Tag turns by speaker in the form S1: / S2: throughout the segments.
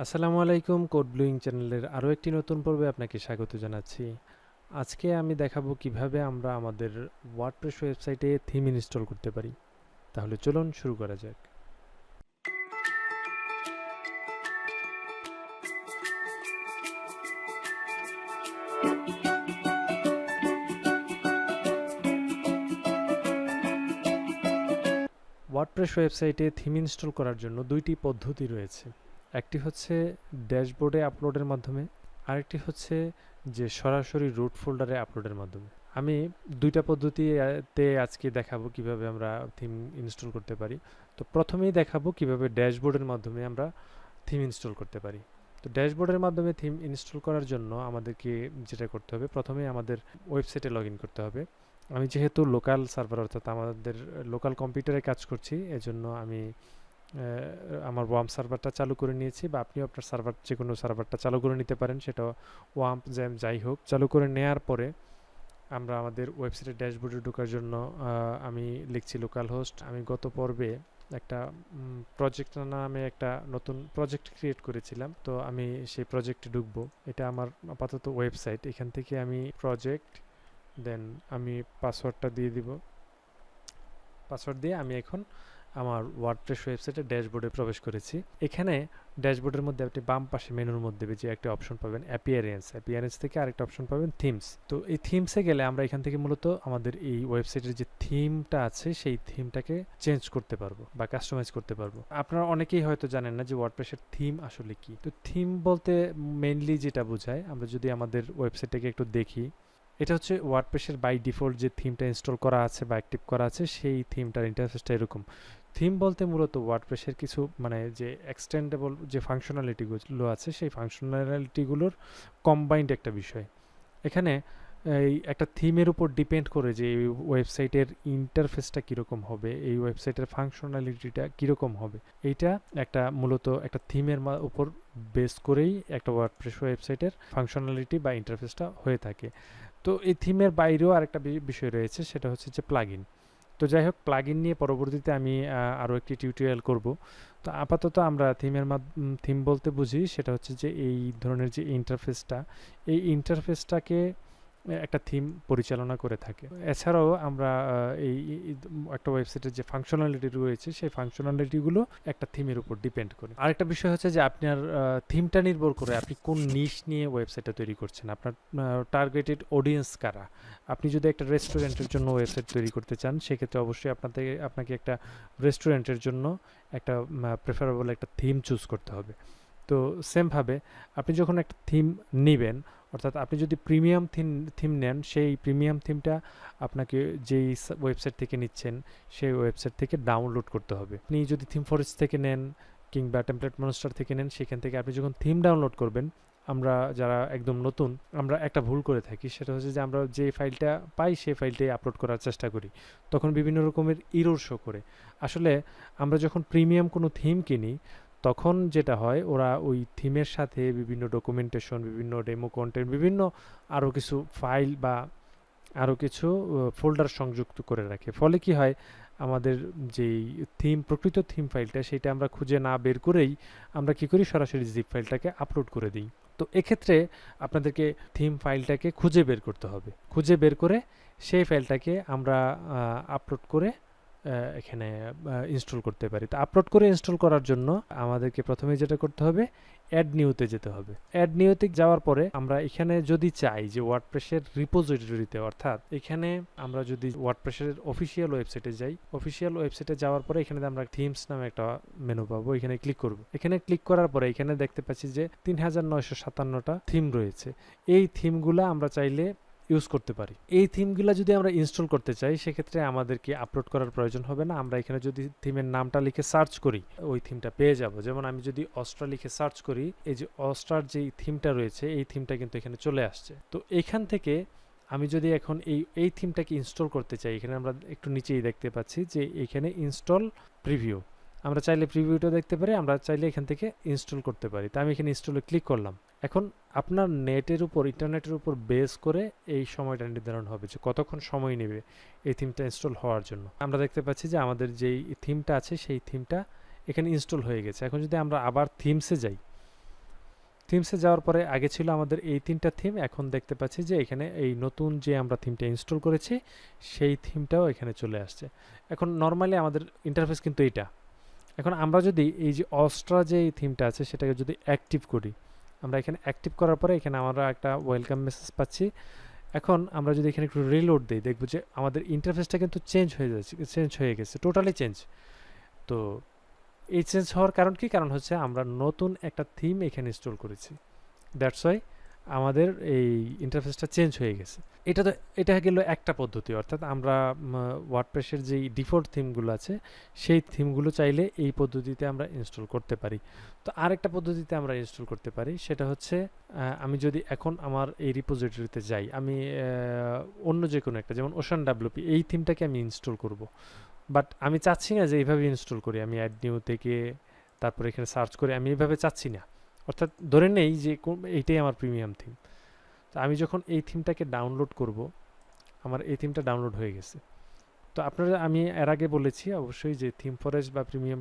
S1: আসসালামু আলাইকুম, code blowing চ্যানেলের আরও একটি নতুন পর্বে আপনাকে স্বাগত জানাচ্ছি। আজকে আমি দেখাবো কিভাবে আমরা আমাদের ওয়ার্ডপ্রেস ওয়েবসাইটে থিম ইনস্টল করতে পারি। তাহলে চলুন শুরু করা যাক। ওয়ার্ডপ্রেস ওয়েবসাইটে থিম ইনস্টল করার জন্য দুইটি পদ্ধতি রয়েছে। একটি হচ্ছে ড্যাশবোর্ডে আপলোডের মাধ্যমে, আরেকটি হচ্ছে যে সরাসরি রুট ফোল্ডারে আপলোডের মাধ্যমে। আমি দুইটা পদ্ধতিতে আজকে দেখাবো কিভাবে আমরা থিম ইনস্টল করতে পারি। তো প্রথমেই দেখাবো কিভাবে ড্যাশবোর্ডের মাধ্যমে আমরা থিম ইনস্টল করতে পারি। তো ড্যাশবোর্ডের মাধ্যমে থিম ইনস্টল করার জন্য আমাদেরকে যেটা করতে হবে, প্রথমে আমাদের ওয়েবসাইটে লগ ইন করতে হবে। আমি যেহেতু লোকাল সার্ভার অর্থাৎ আমাদের লোকাল কম্পিউটারে কাজ করছি, এজন্য আমি আমার ওয়ার্ম সার্ভারটা চালু করে নিয়েছি, বা আপনিও আপনার সার্ভার যে কোনো সার্ভারটা চালু করে নিতে পারেন, সেটা ওয়ার্ম জ্যাম যাই হোক। চালু করে নেওয়ার পরে আমরা আমাদের ওয়েবসাইটের ড্যাশবোর্ডে ঢোকার জন্য আমি লিখছি লোকাল হোস্ট। আমি গত পর্বে একটা প্রজেক্ট নামে একটা নতুন প্রজেক্ট ক্রিয়েট করেছিলাম, তো আমি সেই প্রজেক্টে ঢুকবো। এটা আমার আপাতত ওয়েবসাইট। এখান থেকে আমি প্রজেক্ট, দেন আমি পাসওয়ার্ডটা দিয়ে দিব। পাসওয়ার্ড দিয়ে আমি এখন আমার ওয়ার্ডপ্রেস ওয়েবসাইটের ড্যাশবোর্ডে প্রবেশ করেছি। এখানে ড্যাশবোর্ডের মধ্যে আপনি বাম পাশে মেনুর মধ্যে যে একটা অপশন পাবেন অ্যাপিয়ারেন্স থেকে আরেকটা অপশন পাবেন থিমস। তো এই থিমসে গেলে আমরা এখান থেকে মূলত আমাদের এই ওয়েবসাইটের যে থিমটা আছে সেই থিমটাকে চেঞ্জ করতে পারবো বা কাস্টমাইজ করতে পারবো। আপনারা অনেকেই হয়তো জানেন না যে ওয়ার্ডপ্রেসের থিম আসলে কি। তো থিম বলতে মেইনলি যেটা বোঝায়, আমরা যদি আমাদের ওয়েবসাইটটাকে একটু দেখি, এটা হচ্ছে ওয়ার্ডপ্রেসের বাই ডিফল্ট যে থিমটা ইনস্টল করা আছে বা অ্যাক্টিভ করা আছে সেই থিমটার ইন্টারফেসটা এরকম। থিম বলতে মূলত ওয়ার্ডপ্রেসের কিছু যে এক্সটেন্ডেবল যে ফাংশনালিটিগুলো আছে সেই ফাংশনালিটিগুলোর কম্বাইন্ড একটা বিষয়। এখানে এই একটা থিমের উপর ডিপেন্ড করে যে এই ওয়েবসাইটের ইন্টারফেসটা কীরকম হবে, এই ওয়েবসাইটের ফাংশনালিটিটা কীরকম হবে, এইটা একটা মূলত একটা থিমের উপর বেস করেই একটা ওয়ার্ডপ্রেস ওয়েবসাইটের ফাংশনালিটি বা ইন্টারফেসটা হয়ে থাকে। তো এই থিমের বাইরেও আরেকটা বিষয় রয়েছে, সেটা হচ্ছে যে প্লাগইন। তো যাই হোক, প্লাগইন নিয়ে পরবর্তীতে আমি আরও একটি টিউটোরিয়াল করব। তো আপাতত আমরা থিম বলতে বুঝি সেটা হচ্ছে যে এই ধরনের যে ইন্টারফেসটা, এই ইন্টারফেসটাকে একটা থিম পরিচালনা করে থাকে। এছাড়াও আমরা এই একটা ওয়েবসাইটের যে ফাংশনালিটি রয়েছে সেই ফাংশনালিটিগুলো একটা থিমের উপর ডিপেন্ড করে। আরেকটা বিষয় হচ্ছে যে আপনার থিমটা নির্ভর করে আপনি কোন নিশ নিয়ে ওয়েবসাইটটা তৈরি করছেন, আপনার টার্গেটেড অডিয়েন্স কারা। আপনি যদি একটা রেস্টুরেন্টের জন্য ওয়েবসাইট তৈরি করতে চান, সেক্ষেত্রে অবশ্যই আপনাকে একটা রেস্টুরেন্টের জন্য একটা প্রেফারেবল একটা থিম চুজ করতে হবে। তো সেমভাবে আপনি যখন একটা থিম নেবেন, অর্থাৎ আপনি যদি প্রিমিয়াম থিম নেন, সেই প্রিমিয়াম থিমটা আপনাকে যেই ওয়েবসাইট থেকে নিচ্ছেন সেই ওয়েবসাইট থেকে ডাউনলোড করতে হবে। আপনি যদি থিম ফরেস্ট থেকে নেন কিংবা টেমপ্লেট মনস্টার থেকে নেন, সেখান থেকে আপনি যখন থিম ডাউনলোড করবেন, আমরা যারা একদম নতুন, আমরা একটা ভুল করে থাকি, সেটা হচ্ছে যে আমরা যে ফাইলটা পাই সেই ফাইলটাই আপলোড করার চেষ্টা করি, তখন বিভিন্ন রকমের ইরর শো করে। আসলে আমরা যখন প্রিমিয়াম কোনো থিম কিনি, তখন যেটা হয়, ওরা ওই থিমের সাথে বিভিন্ন ডকুমেন্টেশন, বিভিন্ন ডেমো কন্টেন্ট, বিভিন্ন আরও কিছু ফাইল বা আরও কিছু ফোল্ডার সংযুক্ত করে রাখে। ফলে কি হয়, আমাদের যেই প্রকৃত থিম ফাইলটা, সেটা আমরা খুঁজে না বের করেই আমরা কি করি, সরাসরি জিপ ফাইলটাকে আপলোড করে দিই। তো এক্ষেত্রে আপনাদেরকে থিম ফাইলটাকে খুঁজে বের করতে হবে। খুঁজে বের করে সেই ফাইলটাকে আমরা আপলোড করে এখানে ইনস্টল করতে পারি। তো আপলোড করে ইনস্টল করার জন্য আমাদেরকে প্রথমে যেটা করতে হবে, অ্যাড নিউতে যেতে হবে। অ্যাড নিউতে যাওয়ার পরে আমরা এখানে যদি চাই যে ওয়ার্ডপ্রেসের রিপোজিটরিতে, অর্থাৎ এখানে আমরা যদি ওয়ার্ডপ্রেসের অফিসিয়াল ওয়েবসাইটে যাই, অফিসিয়াল ওয়েবসাইটে যাওয়ার পরে এখানে আমরা থিমস নামে একটা মেনু পাবো, এখানে ক্লিক করব। এখানে ক্লিক করার পরে এখানে দেখতে পাচ্ছি যে 3957টা থিম রয়েছে। এই থিমগুলা আমরা চাইলে ইউজ করতে পারি। এই থিমগুলো যদি আমরা ইনস্টল করতে চাই, সেক্ষেত্রে আমাদেরকে আপলোড করার প্রয়োজন হবে না। আমরা এখানে যদি থিমের নামটা লিখে সার্চ করি, ওই থিমটা পেয়ে যাব। যেমন আমি যদি অস্ট্রা লিখে সার্চ করি, এই যে অস্ট্রার যে থিমটা রয়েছে, এই থিমটা কিন্তু এখানে চলে আসছে। তো এখান থেকে আমি যদি এখন এই থিমটাকে ইনস্টল করতে চাই, এখানে আমরা একটু নিচেই দেখতে পাচ্ছি যে এখানে ইনস্টল প্রিভিউ, আমরা চাইলে প্রিভিউটা দেখতে পারি, আমরা চাইলে এখান থেকে ইনস্টল করতে পারি। তো আমি এখানে ইনস্টলে ক্লিক করলাম। এখন আপনার ইন্টারনেটের উপর বেস করে এই সময়টা নির্ধারণ হবে যে কতক্ষণ সময় নেবে এই থিমটা ইনস্টল হওয়ার জন্য। আমরা দেখতে পাচ্ছি যে আমাদের যেই থিমটা আছে সেই থিমটা এখানে ইনস্টল হয়ে গেছে। এখন যদি আমরা আবার থিমসে যাই, থিমসে যাওয়ার পরে আগে ছিল আমাদের এই 3টা থিম, এখন দেখতে পাচ্ছি যে এখানে এই নতুন যে আমরা থিমটা ইনস্টল করেছি সেই থিমটাও এখানে চলে আসছে। এখন নর্মালি আমাদের ইন্টারফেস কিন্তু এইটা। এখন আমরা যদি এই যে অস্ট্রা যে থিমটা আছে সেটাকে যদি অ্যাক্টিভ করি, আমরা এখানে অ্যাক্টিভ করার পরে এখানে আমরা একটা ওয়েলকাম মেসেজ পাচ্ছি। এখন আমরা যদি এখানে একটু রিলোড দিই, দেখবো যে আমাদের ইন্টারফেসটা কিন্তু চেঞ্জ হয়ে যাচ্ছে, চেঞ্জ হয়ে গেছে, টোটালি চেঞ্জ। তো এই চেঞ্জ হওয়ার কারণ কি? কারণ হচ্ছে আমরা নতুন একটা থিম এখানে ইনস্টল করেছি, দ্যাটস ওয়াই আমাদের এই ইন্টারফেসটা চেঞ্জ হয়ে গেছে। এটা গেল একটা পদ্ধতি, অর্থাৎ আমরা ওয়ার্ডপ্রেসের যেই ডিফল্ট থিমগুলো আছে সেই থিমগুলো চাইলে এই পদ্ধতিতে আমরা ইনস্টল করতে পারি। তো আরেকটা পদ্ধতিতে আমরা ইনস্টল করতে পারি, সেটা হচ্ছে আমি যদি এখন আমার এই রিপোজিটরিতে যাই, আমি অন্য যে কোনো একটা, যেমন ওশান ডাব্লিউপি, এই থিমটাকে আমি ইনস্টল করব, বাট আমি চাচ্ছি না যে এইভাবে ইনস্টল করি, আমি অ্যাড নিউ থেকে তারপর এখানে সার্চ করে, আমি এইভাবে চাচ্ছি না। অর্থাৎ ধরে নেই যে এইটাই আমার প্রিমিয়াম থিম। তো আমি যখন এই থিমটাকে ডাউনলোড করব, আমার এই থিমটা ডাউনলোড হয়ে গেছে। তো আপনারা, আমি এর আগে বলেছি অবশ্যই যে থিম ফরেস্ট বা প্রিমিয়াম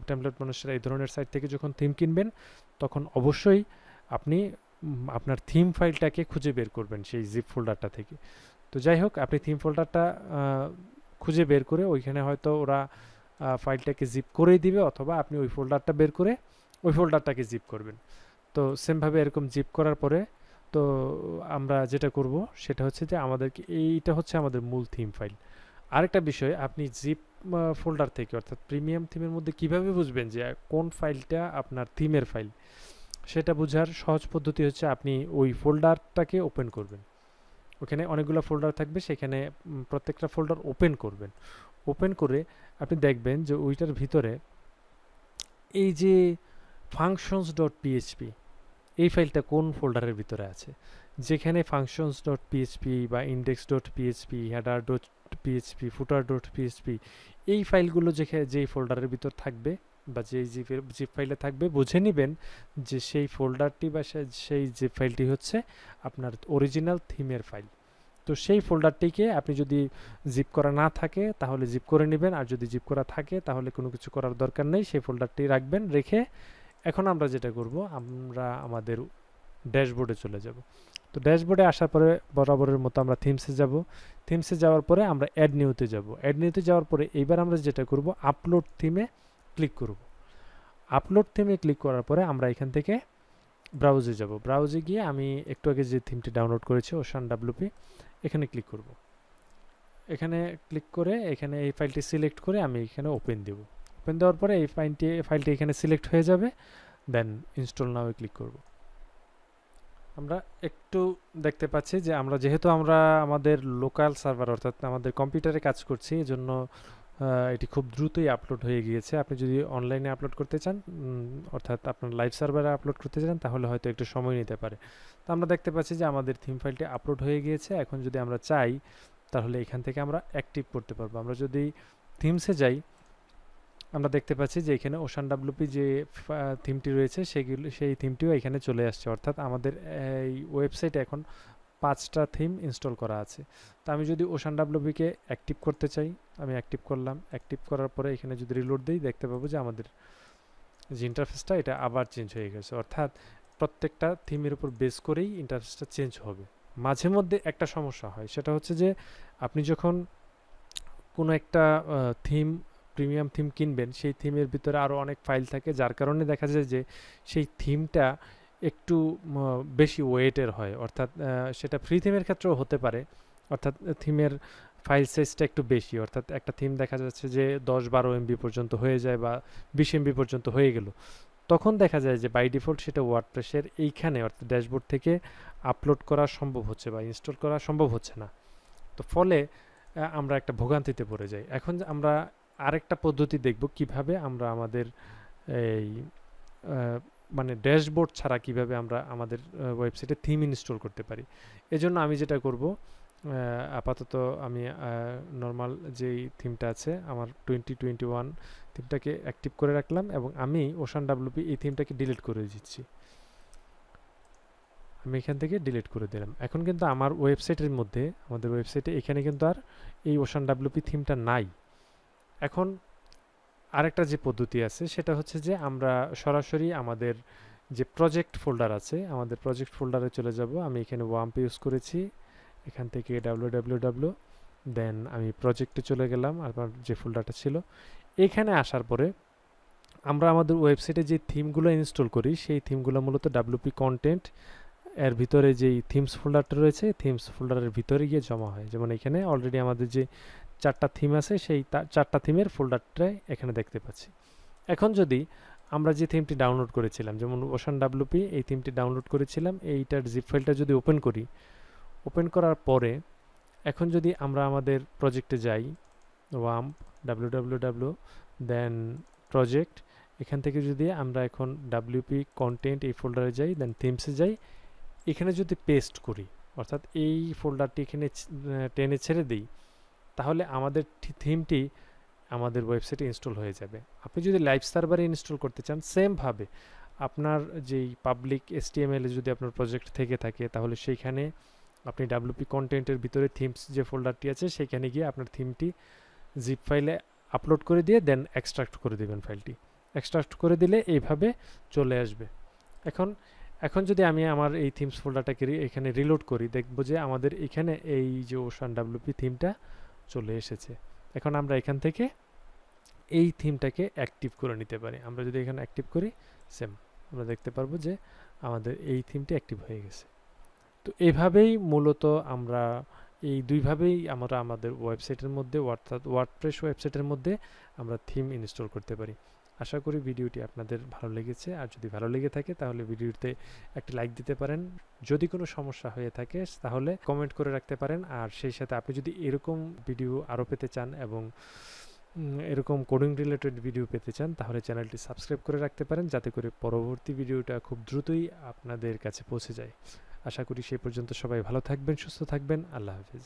S1: টেমপ্লেট মানুষেরা এই ধরনের সাইট থেকে যখন থিম কিনবেন তখন অবশ্যই আপনি আপনার থিম ফাইলটাকে খুঁজে বের করবেন সেই জিপ ফোল্ডারটা থেকে। তো যাই হোক, আপনি থিম ফোল্ডারটা খুঁজে বের করে ওইখানে হয়তো ওরা ফাইলটাকে জিপ করেই দিবে, অথবা আপনি ওই ফোল্ডারটা বের করে ওই ফোল্ডারটাকে জিপ করবেন। তো সেমভাবে এরকম জিপ করার পরে তো আমরা যেটা করব সেটা হচ্ছে যে আমাদেরকে, এইটা হচ্ছে আমাদের মূল থিম ফাইল। আরেকটা বিষয়, আপনি জিপ ফোল্ডার থেকে, অর্থাৎ প্রিমিয়াম থিমের মধ্যে কিভাবে বুঝবেন যে কোন ফাইলটা আপনার থিমের ফাইল, সেটা বোঝার সহজ পদ্ধতি হচ্ছে আপনি ওই ফোল্ডারটাকে ওপেন করবেন। ওখানে অনেকগুলো ফোল্ডার থাকবে, সেখানে প্রত্যেকটা ফোল্ডার ওপেন করবেন। ওপেন করে আপনি দেখবেন যে ওইটার ভিতরে এই যে ফাংশনস ডট পিএইচপি, এই ফাইলটা কোন ফোল্ডারের ভিতরে আছে। যেখানে ফাংশনস ডট পিএইচপি বা index dot PHP, header dot PHP, footer dot PHP, এই ফাইলগুলো যেই ফোল্ডারের ভিতর থাকবে বা যেই জিপ ফাইলে থাকবে, বুঝে নেবেন যে সেই ফোল্ডারটি বা সেই জিপ ফাইলটি হচ্ছে আপনার অরিজিনাল থিমের ফাইল। তো সেই ফোল্ডারটিকে আপনি যদি জিপ করা না থাকে তাহলে জিপ করে নেবেন, আর যদি জিপ করা থাকে তাহলে কোনো কিছু করার দরকার নেই, সেই ফোল্ডারটি রাখবেন। রেখে এখন আমরা যেটা করব, আমরা আমাদের ড্যাশবোর্ডে চলে যাব। তো ড্যাশবোর্ডে আসার পরে বরাবরের মতো আমরা থিমসে যাব। থিমসে যাওয়ার পরে আমরা অ্যাড নিউতে যাব। অ্যাড নিউতে যাওয়ার পরে এইবার আমরা যেটা করব, আপলোড থিমে ক্লিক করব। আপলোড থিমে ক্লিক করার পরে আমরা এখান থেকে ব্রাউজে যাব। ব্রাউজে গিয়ে আমি একটু আগে যে থিমটি ডাউনলোড করেছি ওশান ডাব্লিউপি, এখানে ক্লিক করব। এখানে ক্লিক করে এখানে এই ফাইলটি সিলেক্ট করে আমি এখানে ওপেন দেব। ওপেন দেওয়ার পরে এই ফাইলটি এখানে সিলেক্ট হয়ে যাবে, দেন ইনস্টল নাও ক্লিক করব। আমরা একটু দেখতে পাচ্ছি যে যেহেতু আমরা আমাদের লোকাল সার্ভার, অর্থাৎ আমাদের কম্পিউটারে কাজ করছি, এজন্য এটি খুব দ্রুতই আপলোড হয়ে গিয়েছে। আপনি যদি অনলাইনে আপলোড করতে চান, অর্থাৎ আপনার লাইভ সার্ভারে আপলোড করতে চান, তাহলে হয়তো একটু সময় নিতে পারে। তো আমরা দেখতে পাচ্ছি যে আমাদের থিম ফাইলটি আপলোড হয়ে গিয়েছে। এখন যদি আমরা চাই তাহলে এখান থেকে আমরা অ্যাক্টিভ করতে পারবো। আমরা যদি থিমসে যাই, আমরা দেখতে পাচ্ছি যে এখানে ওশান ডাব্লিউপি যে থিমটি রয়েছে সেই থিমটিও এখানে চলে আসছে, অর্থাৎ আমাদের এই ওয়েবসাইটে এখন 5টা থিম ইনস্টল করা আছে। তো আমি যদি ওশান ডাব্লিউপিকে অ্যাক্টিভ করতে চাই, আমি অ্যাক্টিভ করলাম। অ্যাক্টিভ করার পরে এখানে যদি রিলোড দিই, দেখতে পাবো যে আমাদের যে ইন্টারফেসটা এটা আবার চেঞ্জ হয়ে গেছে। অর্থাৎ প্রত্যেকটা থিমের উপর বেস করেই ইন্টারফেসটা চেঞ্জ হবে। মাঝে মধ্যে একটা সমস্যা হয়, সেটা হচ্ছে যে আপনি যখন কোনো একটা প্রিমিয়াম থিম কিনবেন, সেই থিমের ভিতরে আরও অনেক ফাইল থাকে, যার কারণে দেখা যায় যে সেই থিমটা একটু বেশি ওয়েটের হয়। অর্থাৎ সেটা ফ্রি থিমের ক্ষেত্রেও হতে পারে, অর্থাৎ থিমের ফাইল সাইজটা একটু বেশি। অর্থাৎ একটা থিম দেখা যাচ্ছে যে 10-12 এমবি পর্যন্ত হয়ে যায় বা 20 এমবি পর্যন্ত হয়ে গেল, তখন দেখা যায় যে বাই ডিফল্ট সেটা ওয়ার্ডপ্রেসের এইখানে, অর্থাৎ ড্যাশবোর্ড থেকে আপলোড করা সম্ভব হচ্ছে বা ইনস্টল করা সম্ভব হচ্ছে না। তো ফলে আমরা একটা ভোগান্তিতে পড়ে যাই। এখন আমরা আরেকটা পদ্ধতি দেখব কিভাবে আমরা আমাদের এই মানে ড্যাশবোর্ড ছাড়া কিভাবে আমরা আমাদের ওয়েবসাইটে থিম ইনস্টল করতে পারি। এজন্য আমি যেটা করব, আপাতত আমি নর্মাল যেই থিমটা আছে আমার 2021 থিমটাকে অ্যাক্টিভ করে রাখলাম, এবং আমি ওশান ডাব্লিউপি এই থিমটাকে ডিলিট করে দিচ্ছি। আমি এখান থেকে ডিলিট করে দিলাম। এখন কিন্তু আমার ওয়েবসাইটের মধ্যে, আমাদের ওয়েবসাইটে এখানে কিন্তু আর এই ওশান ডাব্লিউপি থিমটা নাই। এখন আরেকটা যে পদ্ধতি আছে সেটা হচ্ছে যে আমরা সরাসরি আমাদের যে প্রজেক্ট ফোল্ডার আছে, আমাদের প্রজেক্ট ফোল্ডারে চলে যাব। আমি এখানে ওয়াম্প ইউজ করেছি, এখান থেকে www, দেন আমি প্রজেক্টে চলে গেলাম, আমার যে ফোল্ডারটা ছিল। এখানে আসার পরে আমরা আমাদের ওয়েবসাইটে যে থিমগুলো ইনস্টল করি, সেই থিমগুলো মূলত ডাব্লিউপি কন্টেন্ট এর ভিতরে যেই থিমস ফোল্ডারটা রয়েছে, থিমস ফোল্ডারের ভিতরে গিয়ে জমা হয়। যেমন এখানে অলরেডি আমাদের যে 4টা থিম আছে, সেই 4টা থিমের ফোল্ডারটাই এখানে দেখতে পাচ্ছি। এখন যদি আমরা যে থিমটি ডাউনলোড করেছিলাম, যেমন ওশান ডাব্লিউপি, এই থিমটি ডাউনলোড করেছিলাম, এইটার জিপ ফাইলটা যদি ওপেন করি, ওপেন করার পরে এখন যদি আমরা আমাদের প্রজেক্টে যাই, ওয়াম্প www, দেন প্রজেক্ট, এখান থেকে যদি আমরা এখন ডাব্লিউপি কন্টেন্ট এই ফোল্ডারে যাই, দেন থিমসে যাই, এখানে যদি পেস্ট করি, অর্থাৎ এই ফোল্ডারটি এখানে টেনে ছেড়ে দিই, তাহলে আমাদের থিমটি আমাদের ওয়েবসাইটে ইনস্টল হয়ে যাবে। আপনি যদি লাইভ সার্ভারে ইনস্টল করতে চান, সেমভাবে আপনার যেই পাবলিক HTML এ যদি আপনার প্রজেক্ট থেকে থাকে, তাহলে সেইখানে আপনি ডাব্লিউপি কন্টেন্টের ভিতরে থিমস যে ফোল্ডারটি আছে, সেখানে গিয়ে আপনার থিমটি জিপ ফাইলে আপলোড করে দিয়ে দেন এক্সট্রাক্ট করে দেবেন ফাইলটি। এক্সট্রাক্ট করে দিলে এইভাবে চলে আসবে। এখন যদি আমি আমার এই থিমস ফোল্ডারটাকে এখানে রিলোড করি, দেখব যে আমাদের এখানে এই যে ওশান ডাব্লিউপি থিমটা চলে এসেছে। এখন আমরা এখান থেকে এই থিমটাকে অ্যাক্টিভ করে নিতে পারি। আমরা যদি এখানে অ্যাক্টিভ করি, সেম আমরা দেখতে পারবো যে আমাদের এই থিমটি অ্যাক্টিভ হয়ে গেছে। তো এভাবেই মূলত আমরা এই দুইভাবেই আমরা আমাদের ওয়েবসাইটের মধ্যে, অর্থাৎ ওয়ার্ডপ্রেস ওয়েবসাইটের মধ্যে আমরা থিম ইনস্টল করতে পারি। আশা করি ভিডিওটি আপনাদের ভালো লেগেছে, আর যদি ভালো লেগে থাকে তাহলে ভিডিওতে একটা লাইক দিতে পারেন। যদি কোনো সমস্যা হয়ে থাকে তাহলে কমেন্ট করে রাখতে পারেন। আর সেই সাথে আপনি যদি এরকম ভিডিও আরও পেতে চান এবং এরকম কোডিং রিলেটেড ভিডিও পেতে চান, তাহলে চ্যানেলটি সাবস্ক্রাইব করে রাখতে পারেন, যাতে করে পরবর্তী ভিডিওটা খুব দ্রুতই আপনাদের কাছে পৌঁছে যায়। আশা করি সেই পর্যন্ত সবাই ভালো থাকবেন, সুস্থ থাকবেন। আল্লাহ হাফিজ।